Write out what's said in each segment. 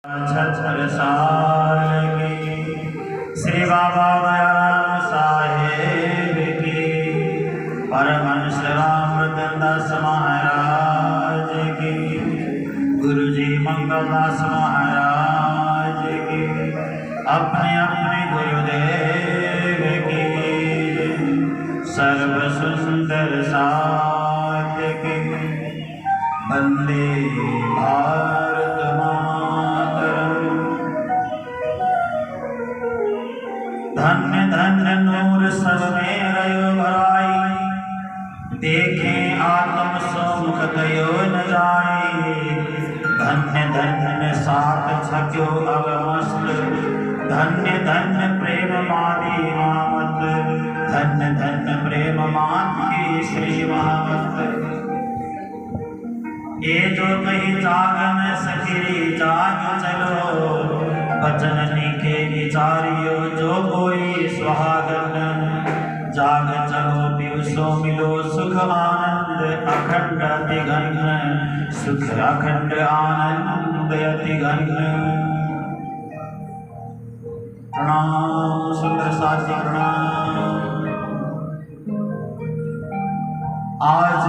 76 साल की श्री बाबा दयाराम साहेब की, परमहंस रामरतनदास महाराज की, गुरुजी मंगलदास महाराज की, अपने अपने गुरुदेव की, सर्व सुंदर साथ की। वंदे भारत मातरम। धन्य धन्य नूर सब में रयो भराई, देखें आत्म समुख कयो न जाए। धन्य धन्य सात छक्यो अगमस्त, धन्य धन्य प्रेम मादी मामत, धन्य धन्य प्रेम माती श्री मामत। ये जो कही जागन सखी जाग चलो, बचन लिखे विचारियो जो कोई सुहागन। जाग चलो दिवसों मिलो सुख आनंद, अखंड अति घन सुख अखंड आनंद अति घन। प्रणाम सुंदर साथी प्रणाम। आज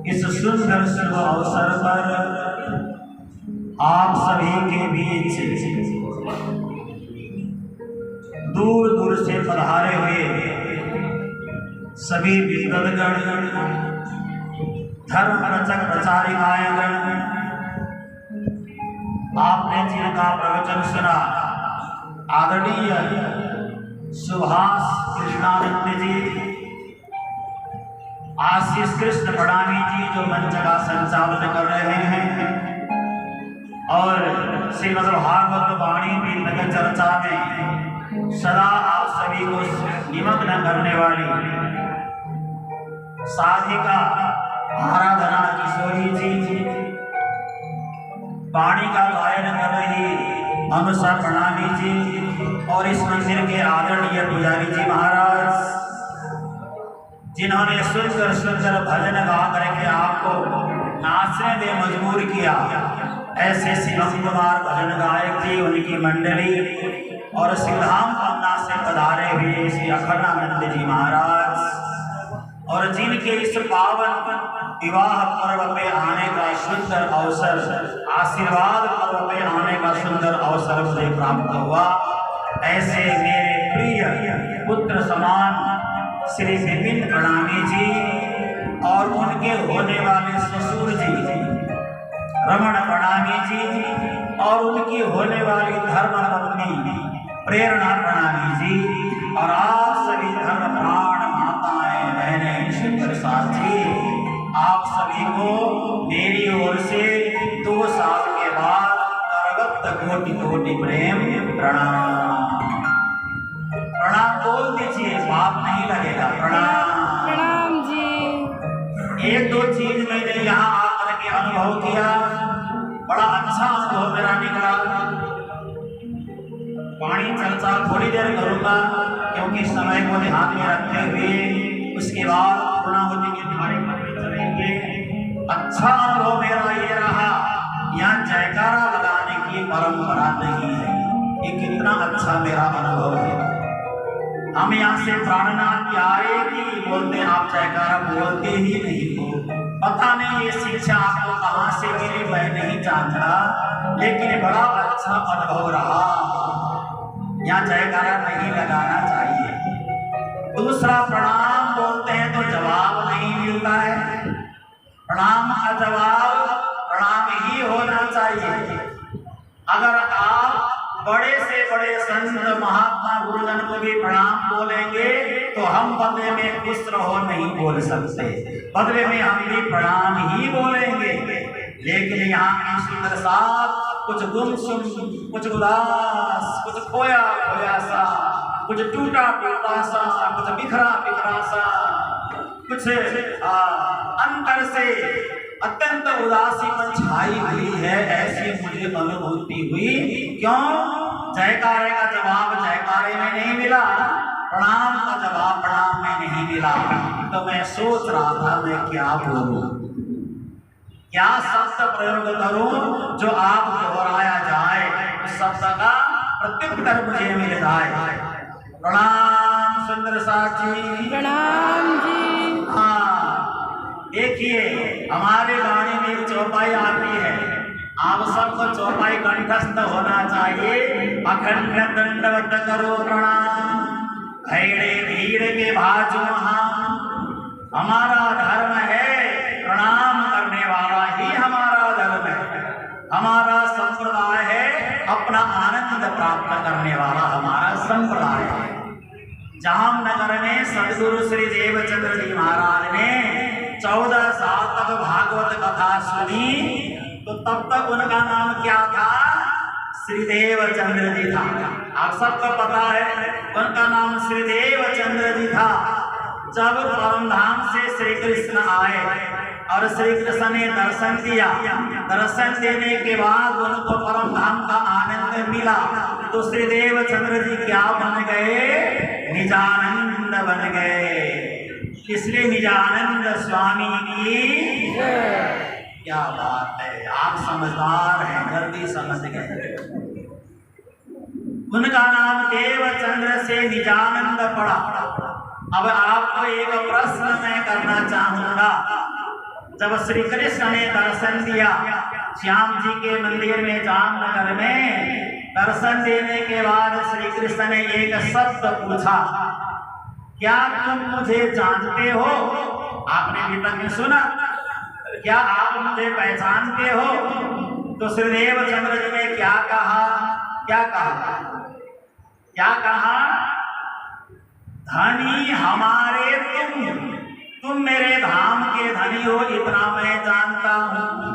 इस सुंदर शुभ अवसर पर आप सभी के बीच दूर दूर से पधारे हुए सभी विद्वद्गण, धर्म रचक प्रचारिकायगण, आपने जिनका प्रवचन सुना, आदरणीय सुभाष कृष्णानंद जी, आशीष कृष्ण प्रणामी जी जो मंच का संचालन कर रहे हैं, और श्रीमद् भागवत वाणी की नगर चर्चा में सदा आप सभी को निमग्न करने वाली साधिका आराधना किशोरी जी, वाणी का गायन कर रही अनुषा प्रणामी जी, और इस मंदिर के आदरणीय पुजारी जी महाराज, जिन्होंने सुंदर सुंदर भजन गा करके आपको नाचने में मजबूर किया। ऐसे शिवम कुमार भजन गायक जी, उनकी मंडली, और सिद्धाम पन्ना से पधारे हुए श्री अखंडानंद जी महाराज, और जिनके इस पावन विवाह पर्व पे आने का सुंदर अवसर, आशीर्वाद पर्व पे आने का सुंदर अवसर मुझे प्राप्त हुआ। ऐसे मेरे प्रिय पुत्र समान श्री विपिन प्रणामी जी, और उनके होने वाले ससुर जी रमण प्रणामी जी, और उनकी होने वाली धर्म पत्नी प्रेरणा प्रणामी जी, और आप सभी धर्म प्राण माताएं बहनें सुंदर साथी, आप सभी को मेरी ओर से 2 साल के बाद करवत कोटि कोटि प्रेम प्रणाम। प्रणाम बोल दीजिए, पाप नहीं लगेगा। प्रणाम प्रणाम जी। 1-2 चीज मैंने यहाँ आकर के अनुभव किया, बड़ा अच्छा अनुभव मेरा निकला। वाणी चर्चा थोड़ी देर करूंगा, क्योंकि समय को ध्यान में रखते हुए उसके बाद पूर्णाहुति के द्वारे में चलेंगे। अच्छा अनुभव मेरा ये रहा, यहाँ जयकारा लगाने की परंपरा नहीं है। ये कितना अच्छा मेरा अनुभव है। हम यहाँ से प्राणनाथ प्यारे की बोलते, आप जयकारा बोलते ही नहीं हो। पता नहीं ये शिक्षा आपको कहाँ से मिली, मैं नहीं जानता, लेकिन बड़ा अच्छा अनुभव रहा। यहाँ जयकारा नहीं लगाना चाहिए। दूसरा, प्रणाम बोलते हैं तो जवाब नहीं मिलता है। प्रणाम का जवाब प्रणाम ही होना चाहिए। अगर आप बड़े से बड़े संत महात्मा गुरुजन को भी प्रणाम बोलेंगे तो हम बदले में खुश रहो नहीं बोल सकते, बदले में हम भी प्रणाम ही बोलेंगे। लेकिन यहाँ की सुंदर साथ कुछ गुमसुम, कुछ उदास, कुछ खोया खोया सा, कुछ टूटा टूटा सा, कुछ बिखरा बिखरा सा, कुछ अंतर से अत्यंत उदासी पर छाई हुई है, ऐसी मुझे अनुभूति हुई। क्यों? जयकारे का जवाब जयकारे में नहीं मिला, प्रणाम का जवाब प्रणाम में नहीं मिला। तो मैं सोच रहा था मैं क्या बोलूं, क्या शब्द प्रयोग करूं जो आप दोहराया जाए, उस शब्द का प्रत्युत्तर मुझे मिल जाए। प्रणाम सुंदर साची, प्रणाम जी। हाँ देखिए हमारे गाने में एक चौपाई आती है, आप सबको चौपाई कंठस्थ होना चाहिए। अखंड दंडवत करो प्रणाम, भैड़े भीड़ के भाजो महा। हमारा धर्म है प्रणाम करने वाला ही हमारा धर्म है, हमारा संप्रदाय है अपना आनंद प्राप्त करने वाला हमारा संप्रदाय है। जामनगर में सदगुरु श्री देवचंद्र जी महाराज ने 14 साल तक भागवत कथा सुनी, तो तब तक उनका नाम क्या था? श्री देवचंद्र जी था। आप सबको पता है उनका नाम श्री देवचंद्र जी था। जब परमधाम से श्री कृष्ण आए और श्री कृष्ण ने दर्शन दिया, दर्शन देने के बाद उनको परमधाम का आनंद मिला, तो श्री देवचंद्र जी क्या बन गए? निजानंद बन गए। इसलिए निजानंद स्वामी की क्या बात है, आप समझदार हैं, जल्दी समझ गए। उनका नाम देवचंद्र से निजानंद पड़ा। अब आपको एक प्रश्न मैं करना चाहूंगा। जब श्री कृष्ण ने दर्शन दिया श्याम जी के मंदिर में जामनगर में, दर्शन देने के बाद श्री कृष्ण ने एक शब्द पूछा, क्या तुम मुझे जानते हो? आपने अभी तक सुना, क्या आप मुझे पहचानते हो? तो श्री देवचंद्र जी ने क्या कहा? क्या कहा? क्या कहा? धनी हमारे तुम मेरे धाम के धनी हो, इतना मैं जानता हूं।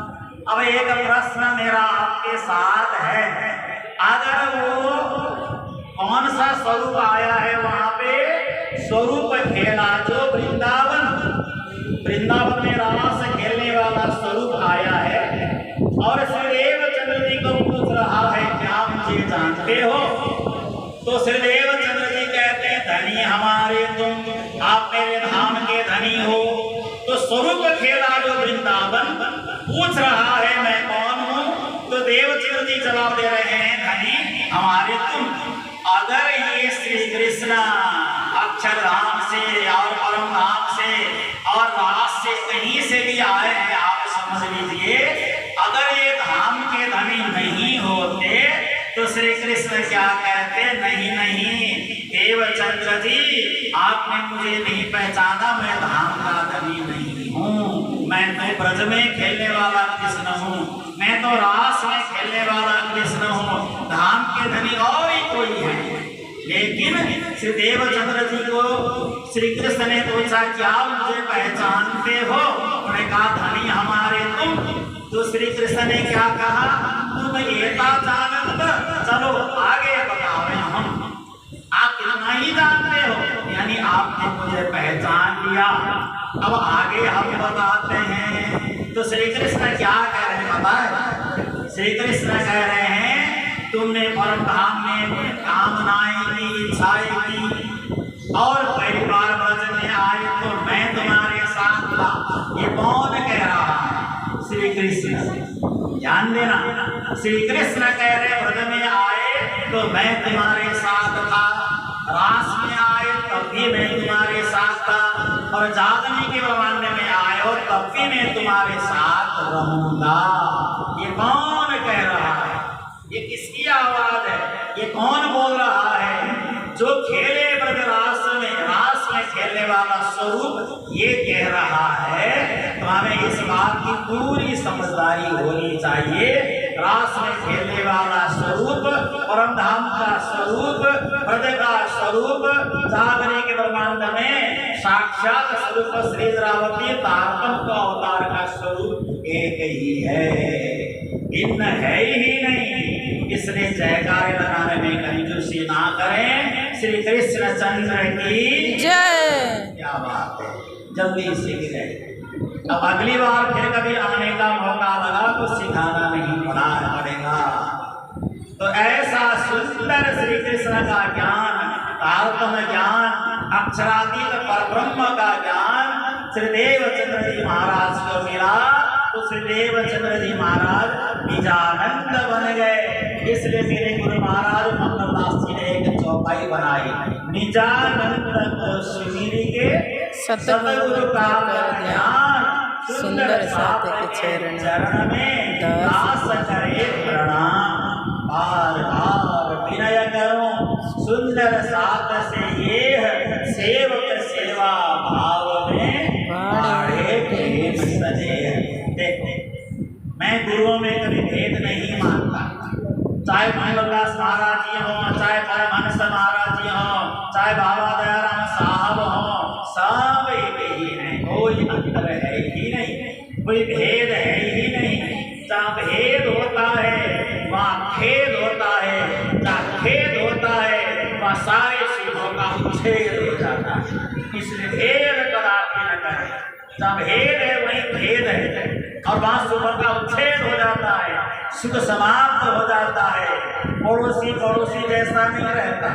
अब एक प्रश्न मेरा आपके साथ है, अगर वो कौन सा स्वरूप आया है वहां पे? स्वरूप खेला जो वृंदावन में रास खेलने वाला स्वरूप आया है, और श्री देवचंद्र जी को पूछ रहा है क्या मुझे जानते हो? तो श्री देवचंद्र जी कहते हैं धनी हमारे तुम, आप मेरे धाम के धनी हो। तो स्वरूप खेला जो वृंदावन पूछ रहा है मैं कौन हूं? तो देवचंद्र जी जवाब दे रहे हैं धनी हमारे तुम। अगर ये श्री कृष्ण अक्षरधाम से और परम धाम से और रास से कहीं से भी आए हैं, आप समझ लीजिए अगर ये धाम के धनी नहीं होते तो श्री कृष्ण क्या कहते? नहीं नहीं देवचंद्र जी, आपने मुझे नहीं पहचाना, मैं धाम का धनी नहीं हूँ। मैं तो ब्रज में खेलने वाला कृष्ण हूँ, मैं तो रास में खेलने वाला कृष्ण हूँ, धाम के धनी और ही कोई है। लेकिन श्री देवचंद्र जी को श्री कृष्ण ने पूछा क्या मुझे पहचानते हो? उन्होंने कहा धनी हमारे तुम। तो श्री कृष्ण ने क्या कहा? तुम एता जानत, चलो आगे बताओ हम, आप इतना ही जानते हो, यानी आपने मुझे पहचान लिया, अब आगे हम बताते हैं। तो श्री कृष्ण क्या कह रहे हैं बताए? श्री कृष्ण कह रहे हैं तुमने परमधाम में कामनाएं की, इच्छाएं की, और पहली बार ब्रज में आए तो मैं तुम्हारे साथ था। ये कौन कह रहा है? श्री कृष्ण। ध्यान देना, श्री कृष्ण कह रहे ब्रज में आए तो मैं तुम्हारे साथ था, रास में आए तब भी मैं तुम्हारे साथ था, और जागने के ब्रह्मांड में आए हो तब भी मैं तुम्हारे साथ रहूंगा। ये कौन कह रहा है? ये किसकी आवाज है? ये कौन बोल रहा है? जो खेले ब्रज रास में खेलने वाला स्वरूप ये कह रहा है। तो हमें इस बात की पूरी समझदारी होनी चाहिए। रास में खेलने वाला स्वरूप, परमधाम का स्वरूप, ब्रज का स्वरूप, जागने के ब्रह्मांड में साक्षात स्वरूप श्री इंद्रावती तारतम का अवतार का स्वरूप एक ही है, भिन्न है ही नहीं। इसलिए जयकारे लगाने में कंजूसी ना करें। श्री कृष्ण चंद्र की जय। क्या बात है, जल्दी सीख गए। अब अगली बार फिर कभी आने का मौका लगा तो सिखाना नहीं पड़ेगा। तो ऐसा सुंदर श्री कृष्ण का ज्ञान, तारतम्य ज्ञान, अक्षरातीत परब्रह्म का ज्ञान श्री देवचंद्र जी महाराज को मिला। उस देवचंद्र जी महाराज निजानंद बन गए। इसलिए मेरे गुरु महाराज मंगलदास जी ने एक चौपाई बनाई, निजानंद को सुमिरि के सतगुरु का ध्यान, सुंदर साथ के चरण में दास करे प्रणाम। बार बार विनय करो सुंदर साथ से ये सेवक सेवा भाव में बाड़े प्रेम सजे। देखो मैं गुरुओं में कभी भेद नहीं मानता, चाहे मंगलदास महाराज जी हो, चाहे परमहंस महाराज जी हो, चाहे बाबा दयाराम साहब हो, सब एक ही है, कोई अंतर है ही नहीं, कोई भेद है ही नहीं। जहाँ भेद होता है वहाँ खेद होता है, जहाँ खेद होता है वहाँ सारे शिवों का उच्छेद हो जाता है। इसलिए भेद कदापि न करें, जहाँ भेद है वहीं भेद है और वहाँ सुख का उच्छेद हो जाता है, सुख समाप्त हो जाता है। पड़ोसी पड़ोसी जैसा नहीं रहता,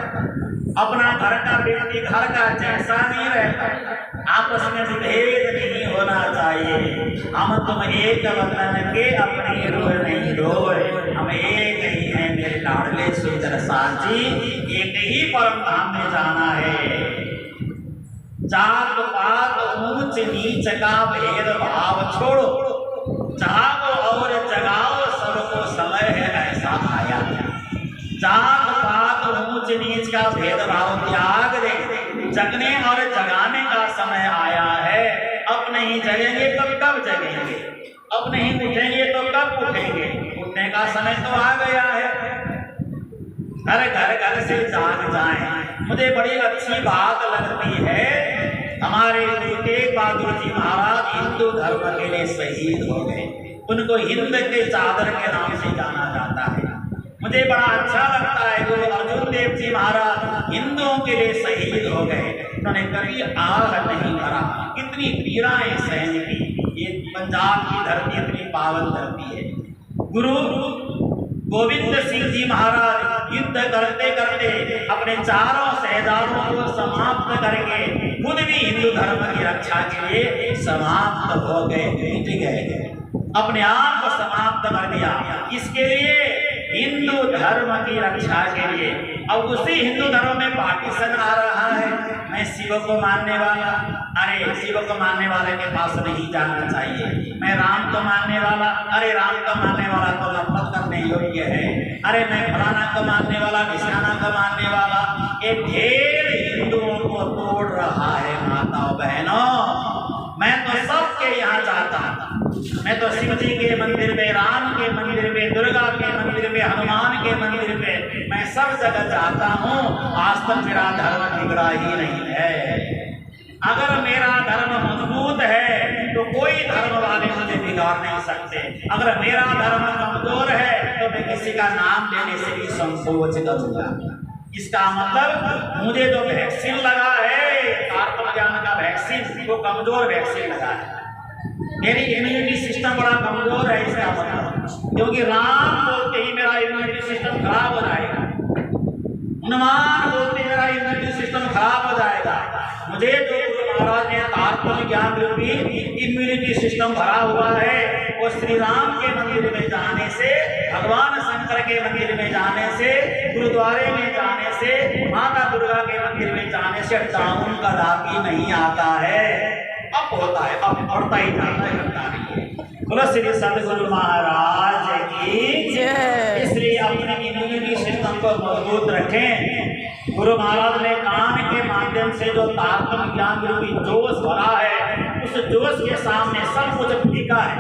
अपना घर का व्यक्ति घर का जैसा नहीं रहता। आपस में भेद नहीं होना चाहिए। हम तुम एक वतन के अपनी रूह नहीं डोए, हम एक ही हैं मेरे लाडले सुंदर साथ जी, एक ही परम धाम में जाना है। जात पात ऊंच नीच का भेद भाव छोड़ो, जागो और जगाओ सबको समय है ऐसा आया। जात पात ऊंच नीच का भेदभाव त्याग दे, जगने और जगाने का समय आया है। अब नहीं जगेंगे तो कब जगेंगे, अब नहीं उठेंगे तो कब उठेंगे, उठने का समय तो आ गया है। घर घर घर से जाग जाएं। मुझे बड़ी अच्छी बात लगती है, हमारे गुरु तेग बहादुर जी महाराज हिंदू धर्म के लिए शहीद हो गए, उनको हिंद के चादर के नाम से जाना जाता है। मुझे बड़ा अच्छा लगता है गुरु अर्जुन देव जी महाराज हिंदुओं के लिए शहीद हो गए, उन्होंने कभी आग नहीं भरा, कितनी पीड़ाएं सहन की। ये पंजाब की धरती इतनी पावन धरती है। गुरु गोविंद सिंह जी महाराज युद्ध करते करते अपने चारों शहजादों को समाप्त करके खुद भी हिंदू धर्म की रक्षा के लिए समाप्त हो गए, मिट गए, अपने आप को समाप्त कर दिया। इसके लिए हिंदू धर्म की रक्षा के लिए अब उसी हिंदू धर्म में पार्टीशन आ रहा है। मैं शिव को मानने वाला, अरे शिव को मानने वाले के पास नहीं जाना चाहिए। मैं राम को मानने वाला, अरे राम को मानने वाला तो नफरत करने योग्य है। अरे मैं फलाना को मानने वाला, निशाना को मानने वाला, ये ढेर हिंदुओं को तोड़ रहा है। माताओं बहनों, मैं तो सबके यहाँ जाता हूँ, मैं तो शिव जी के मंदिर में, राम के मंदिर में, दुर्गा के मंदिर में, हनुमान के मंदिर में, मैं सब जगह जाता हूँ। आज तक मेरा धर्म बिगड़ा ही नहीं है। अगर मेरा धर्म मजबूत है तो कोई धर्म वाले मुझे बिगाड़ नहीं सकते। अगर मेरा धर्म कमजोर है तो मैं किसी का नाम लेने से भी संकोच करूंगा। इसका मतलब मुझे जो वैक्सीन लगा है, आत्मज्ञान का वैक्सीन, वो कमजोर वैक्सीन लगा है। मेरी इम्यूनिटी सिस्टम बड़ा कमजोर है, इसका मतलब, क्योंकि राम बोलते ही मेरा इम्यूनिटी सिस्टम खराब हो जाएगा, हनुमान बोलते ही मेरा इम्यूनिटी सिस्टम खराब हो जाएगा। मुझे जो गुरु महाराज ने आत्मज्ञान रूपी इम्यूनिटी सिस्टम भरा हुआ है, वो श्री राम के मंदिर में जाने से, भगवान शंकर के मंदिर में जाने से, गुरुद्वारे में जाने से, माता दुर्गा के मंदिर में जाने से डाउन कदापि नहीं आता है। अब होता है, अब बढ़ता ही जाता है। बोलो श्री सतगुरु महाराज की जय। इसलिए अपने इम्यूनिटी सिस्टम को मजबूत रखें। गुरु महाराज ने कान के माध्यम से जो तात्म ज्ञान रूपी जोश भरा है, उस जोश के सामने सब कुछ फीका है।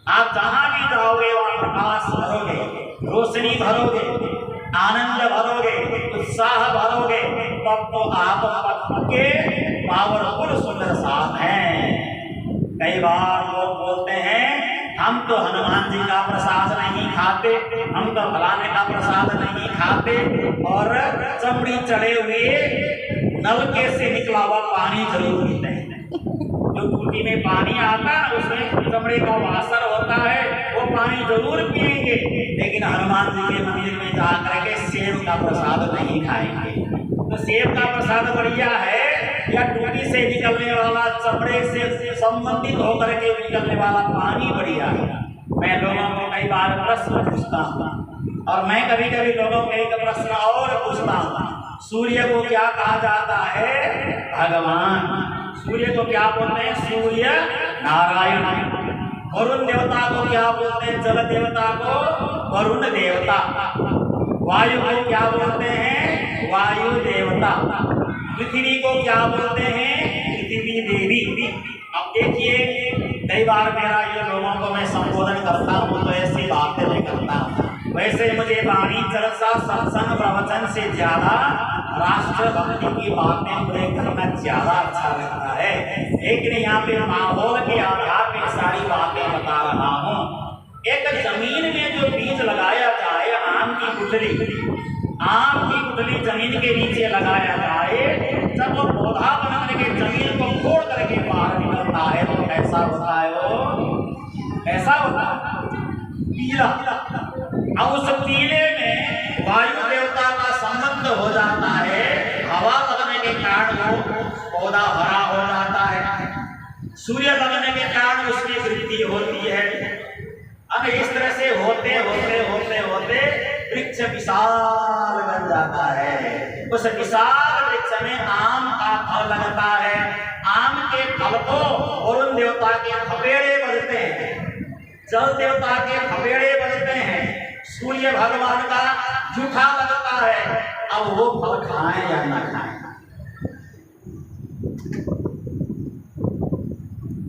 आप जहां भी जाओगे वहां प्रकाश भरोगे, रोशनी भरोगे, आनंद भरोगे, उत्साह भरोगे, तब तो आप पक्के पावरफुल सुंदर साथ हैं। कई बार लोग बोलते हैं हम तो हनुमान जी का प्रसाद नहीं खाते, हम तो फलाने का प्रसाद नहीं खाते, और चमड़ी चढ़े हुए नलके से निकला हुआ पानी जरूर पीते हैं। जो टूटी में पानी आता है उसमें चमड़े का वासर होता है, वो पानी जरूर पिएंगे, लेकिन हनुमान जी के मंदिर में जाकर के सेब का प्रसाद नहीं खाएंगे। तो सेब का प्रसाद बढ़िया है, या टूटी से निकलने वाला, चमड़े से संबंधित होकर के निकलने वाला पानी बढ़िया है? मैं लोगों को कई बार प्रश्न पूछता हूँ, और मैं कभी कभी लोगों को एक प्रश्न और पूछता हूँ, सूर्य को क्या कहा जाता है? भगवान। सूर्य को क्या बोलते हैं? सूर्य नारायण। वरुण देवता को क्या बोलते हैं? जल देवता को वरुण देवता। वायु को क्या बोलते हैं? वायु देवता। पृथ्वी को क्या बोलते हैं? पृथ्वी देवी। अब देखिए, कई बार मेरा ये लोगों को मैं संबोधन करता हूँ तो ऐसी बातें मैं करता हूँ। वैसे मुझे वाणी, चर्चा, सत्संग, प्रवचन से ज्यादा राष्ट्रभक्ति की बातें मुझे करना ज्यादा अच्छा लगता है, लेकिन यहाँ पे माहौल के आधार पर सारी बातें बता रहा हूँ। एक जमीन में जो बीज लगाया जाए, आम की गुठली जमीन के नीचे लगाया जाए, जब वो पौधा बनाने के जमीन को फोड़ करके बाहर निकलता है तो कैसा होता है? वो ऐसा होता है पीला। अब उस पीले में वायु देवता का संबंध हो जाता है, हवा लगने के कारण वो पौधा हरा हो जाता है, सूर्य लगने के कारण उसकी वृद्धि होती है। अब इस तरह से होते होते होते होते वृक्ष विशाल बन जाता है। उस विशाल वृक्ष में आम का फल लगता है। आम के फल को वरुण देवता के खपेड़े बजते हैं, जल देवता के खपेड़े बजते हैं, सूर्य भगवान का जूठा लगता है। अब वो फल खाएं या ना खाएं?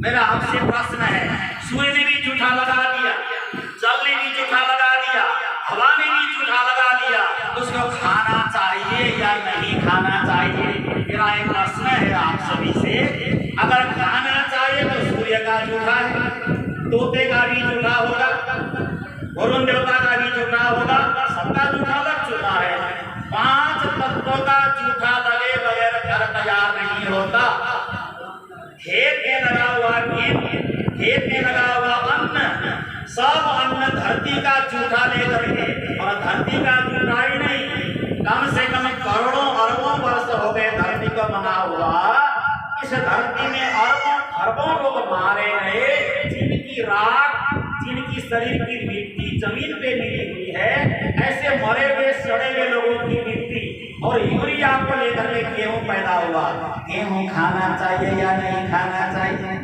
मेरा आपसे प्रश्न है, सूर्य ने भी जूठा लगा दिया, जल ने भी जूठा लगा दिया, हवा ने भी जूठा लगा दिया, उसको खाना चाहिए या नहीं खाना चाहिए? मेरा एक प्रश्न है आप सभी से। अगर खाना चाहिए तो सूर्य का जूठा है, तोते का भी जूठा होगा, वरुण देवता का भी जूठा होगा, सबका जूठा लग चुका है। 5 तत्वों का जूठा लगे बगैर घर तैयार नहीं होता। खेत में लगा हुआ खेत में लगा हुआ अन्न, सब अन्न धरती का जूठा लेकर के, और धरती का जूठा ही नहीं, कम से कम करोड़ों अरबों वर्ष हो गए धरती को बना हुआ। इस धरती में अरबों खरबों लोग मारे गए, जिनकी राख, जिनकी शरीर की मिट्टी जमीन पे मिली हुई है, ऐसे मरे हुए सड़े हुए लोगों की मिट्टी और यूरिया को लेकर के गेहूं पैदा हुआ। गेहूं खाना चाहिए या नहीं खाना चाहिए?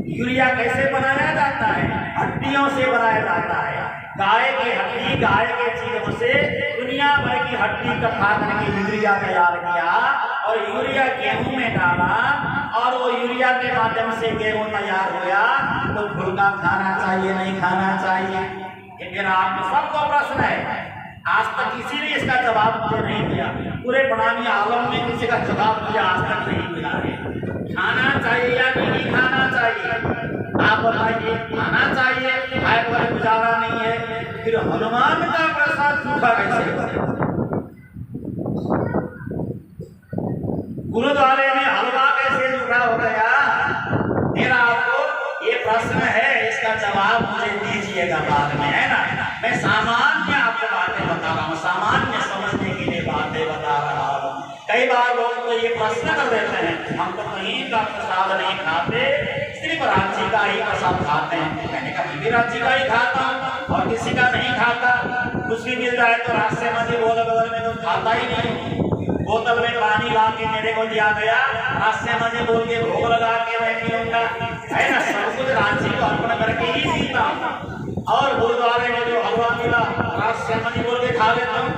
यूरिया कैसे बनाया जाता है? हड्डियों से बनाया जाता है। गाय की हड्डी, गाय के चीजों से दुनिया भर की हड्डी इकट्ठा करके यूरिया तैयार किया, और यूरिया गेहूं में डाला, और वो यूरिया के माध्यम से गेहूं तैयार हुआ। तो फुल्का खाना चाहिए नहीं खाना चाहिए? ये मेरा आप सबको प्रश्न है। आज तक किसी ने इसका जवाब मुझे नहीं दिया। पूरे बनानी आलम में किसी का जवाब मुझे आज तक नहीं मिला है। खाना चाहिए या नहीं खाना चाहिए? आप बताइए। खाना चाहिए, खाए बगैर गुजारा नहीं है, फिर हनुमान का प्रसाद सूखा कैसे बने? गुरुद्वारे में हलवा कैसे सूखा हो गया? मेरा आपको ये प्रश्न है, इसका जवाब मुझे दीजिएगा बाद में, है ना? मैं सामान्य आपको बातें बता रहा हूँ, सामान्य समझने के लिए बातें बता रहा हूँ। कई बार लोग तो ये प्रश्न कर देते हैं, हम तो कहीं का प्रसाद नहीं खाते, सिर्फ राज्य का ही प्रसाद खाते हैं। मैंने कहा मैं भी राज्य का ही खाता हूँ और किसी का नहीं खाता। कुछ भी मिल जाए तो रास्ते में बोल बगल में कुछ खाता ही नहीं। बोतल में पानी ला के मेरे को दिया गया, रास्ते में बोल के भोग लगा के मैं पीऊंगा, है ना? सब कुछ राज्य को अर्पण करके ही पीता हूँ। और गुरुद्वारे में जो हलवा मिला, रास्ते में बोल के खा लेता हूँ,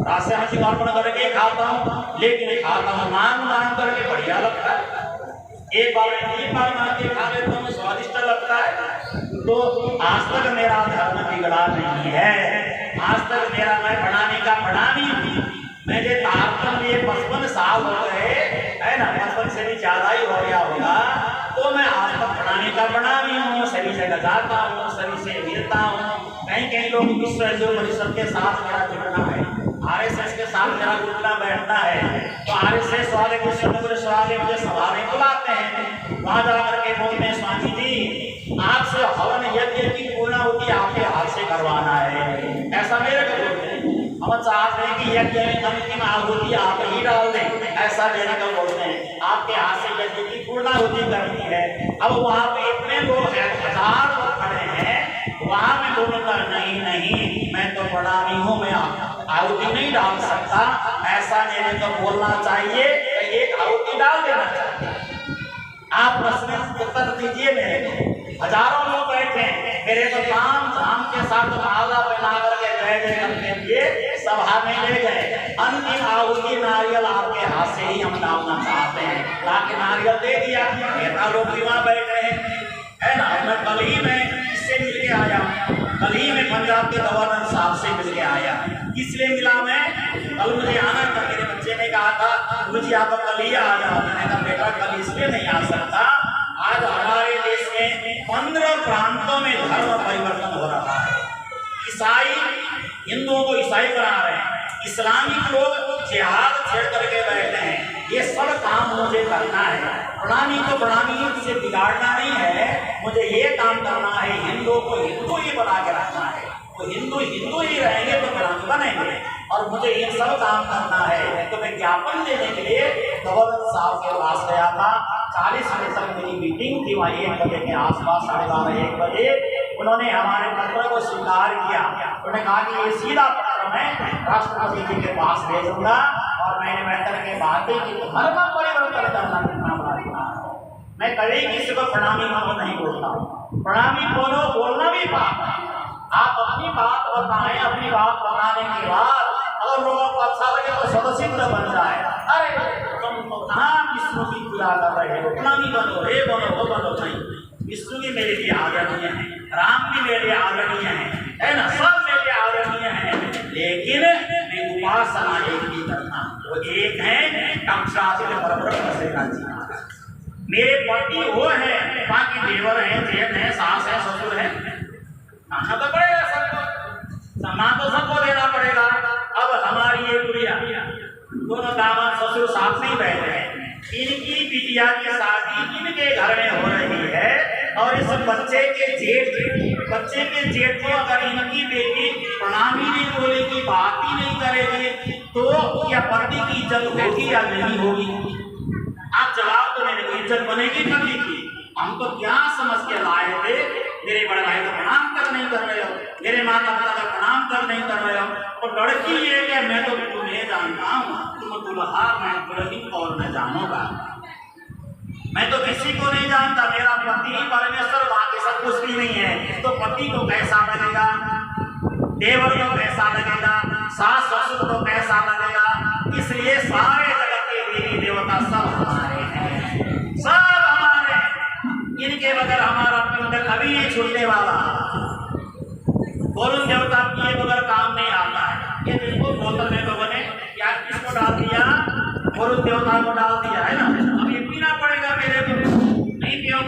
रास्ते में अर्पण करके खाता हूँ, लेकिन खाता हूँ मांग करके, बढ़िया लगता है। एक बार 3 बार मांग के खा लेता हूँ, स्वादिष्ट लगता है। तो आज तक मेरा धर्म बिगड़ा नहीं है, आज तक मेरा मैं बढ़ाने का बढ़ा नहीं हूँ। मुझे तारतम ये 55 साल हो गए, है ना? 55 से भी ज्यादा ही हो गया होगा। तो मैं आज तक बढ़ाने का बना भी हूँ, सभी जगह जाता हूँ, सभी से मिलता हूँ। कहीं कहीं लोग विश्व हिंदू परिषद के साथ मेरा जुड़ना है, RSS के साथ मेरा उठना बैठना है, तो RSS वाले विश्व वाले मुझे सभा में बुलाते हैं। वहाँ जाकर के बोलते हैं, स्वामी जी आपसे हवन यज्ञ की पूर्णाहुति आपके हाथ से करवाना है, ऐसा मेरे को बोलते हैं। हम चाहते हैं कि यज्ञ में अंतिम आहुति आप ही डाल दें, ऐसा लेने को बोलते हैं। आपके हाथ से यज्ञ की पूर्णाहुति करनी है। अब वहाँ पे इतने लोग हैं, 1000 लोग खड़े हैं, वहाँ में बोलूँगा नहीं नहीं मैं तो प्रणामी हूँ, मैं आहुति नहीं डाल सकता, ऐसा लेने को बोलना चाहिए, एक आहुति डाल देना चाहिए। आप प्रश्न उत्तर दीजिए मेरे को। हजारों लोग बैठे हैं, मेरे को काम धाम के साथ माला बना करके जय जय करके लिए सभा में ले गए। अंतिम आहुति नारियल आपके हाथ से ही हम डालना चाहते हैं, लाके नारियल दे दिया। नेता लोग भी वहाँ बैठे हैं, है ना। मैं कल ही में इससे मिल के आया, कल ही में पंजाब के गवर्नर साहब से मिल के आया। इसलिए मिला मैं, कल मुझे आना था, मेरे बच्चे ने कहा था मुझे आप कल ही आ जाओ। मैंने कहा बेटा कल इसलिए नहीं आ सकता, आज हमारे देश में 15 प्रांतों में धर्म परिवर्तन हो रहा है। ईसाई हिंदुओं को ईसाई बना रहे हैं, इस्लामिक लोग जिहाद छेड़ करके बैठे हैं। ये सब काम मुझे करना है। प्रणामी तो प्रणामी से बिगाड़ना नहीं है, मुझे ये काम करना है, हिंदुओं को हिंदू ही बना के रखना है। तो हिंदू हिंदू ही रहेंगे तो प्रणामी बनेंगे, और मुझे ये सब काम करना है। तो मैं ज्ञापन देने के लिए गवर्नर साहब के पास गया था। 40 बजे तक मेरी मीटिंग थी, वहाँ 1 बजे के आसपास, 12:30 1 बजे उन्होंने हमारे पत्र को स्वीकार किया। उन्होंने कहा कि ये सीधा पत्र मैं राष्ट्रपति जी के पास भेजूंगा, और मैंने बैठकर के बातें की। धर्म परिवर्तन करना कितना बड़ा है। मैं कभी किसी को प्रणामी बोलो नहीं बोलता, प्रणामी बोलो बोलना भी पाप है। आप अपनी बात बताएं, अपनी बात बताने के बाद अगर लोगों को अच्छा लगे तो सदस्य बन जाए। अरे तुम तो कहाँ विष्णु की पूजा कर रहे हो, प्रणामी बनो, ये बनो वो बनो। नहीं, विष्णु भी मेरे लिए आदरणीय है, राम भी मेरे लिए आदरणीय है ना, सब मेरे लिए आदरणीय है। लेकिन मैं उपासना एक ही करना, वो एक है मेरे पति वो है, बाकी देवर है, जेठ है, सास है, ससुर है, खाना तो पड़ेगा सबको, सम्मान तो सबको देना पड़ेगा। अब हमारी ये गुड़िया, दोनों दामाद ससुर साथ नहीं बैठे हैं, इनकी बिटिया की शादी इनके घर में हो रही है, और इस बच्चे के जेठ को अगर इनकी बेटी प्रणामी नहीं बोलेगी, बात ही नहीं करेगी, तो क्या पति की इज्जत होगी या नहीं होगी? आप जवाब तो मेरे को, इज्जत बनेगी पति की? हम तो क्या समझ के लाए थे, मेरे बड़े भाई को प्रणाम कर नहीं कर रहे हो, मेरे माता पिता का प्रणाम कर नहीं कर रहे हो, और लड़की ये कि मैं तो तुम्हें जानता हूँ, तुम दुल्हा, मैं दुल्हन और मैं जानूंगा, मैं तो किसी को नहीं जानता, मेरा पति ही परमेश्वर, बाकी सब कुछ भी नहीं है। तो पति को कैसा लगेगा, देवर को कैसा लगेगा, सास ससुर को कैसा लगेगा? इसलिए सारे जगत के देवी देवता सब हमारे हैं, सब हमारे, इनके बगैर हमारा पिंड कभी नहीं छूटने वाला। वरुण देवता के बगैर काम नहीं आता है। ये बिल्कुल बोतल में तो बने, क्या किसको डाल दिया? वरुण देवता को डाल दिया है ना।